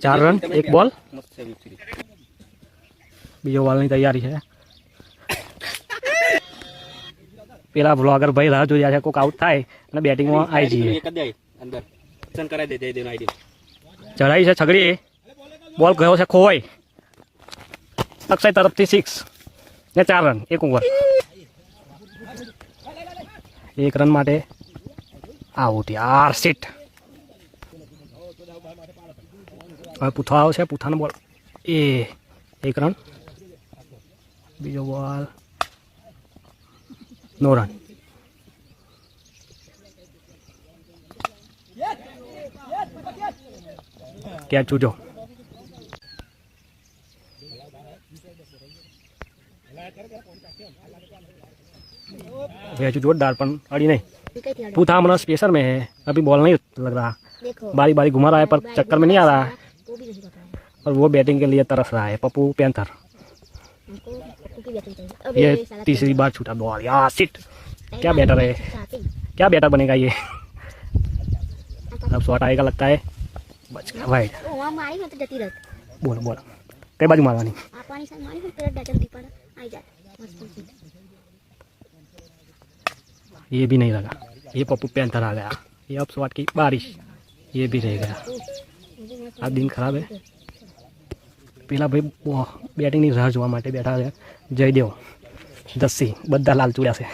4 run 1 ball बीजो ball तैयारी है पेला ब्लॉगर भाई राह जो जाए कोक आउट थाय અને બેટિંગ માં આવી જઈએ એક જ અંદર ઓપ્શન કરાવી દે દેનો આઈડી ચડાઈ છે છગડી બોલ ગયો છે ખોવાઈ અક્ષય તરફથી 6 ને 4 રન 1 ઓવર 1 રન માટે આઉટ યાર સિટ હવે પૂથો આવ્યો છે પૂથાનો બોલ એ 1 રન બીજો બોલ નો રન क्या चूजो भैया जोरदार पर अड़ी नहीं पूथा हमारा स्पेशर में है अभी बॉल नहीं लग रहा बारी बारी घुमा रहा है पर चक्कर में नहीं आ रहा है और वो बैटिंग के लिए तरस रहा है पप्पू पैंथर ये तीसरी बार छूटा बॉल यार सिट क्या बैटर है क्या बैटर बनेगा ये अब शॉट आएगा लगता है बच गया वाइड बोलो बोलो कई बाजू मारवानी ये भी नहीं लगा ये पप्पू पैंथर आ गया ये अब शॉट की बारिश ये भी रह गया आज दिन खराब है पेला भाई बैटिंग ની રાહ જોવા માટે બેઠા છે જયદેવ દસ્સી બધા લાલ ચૂડ્યા છે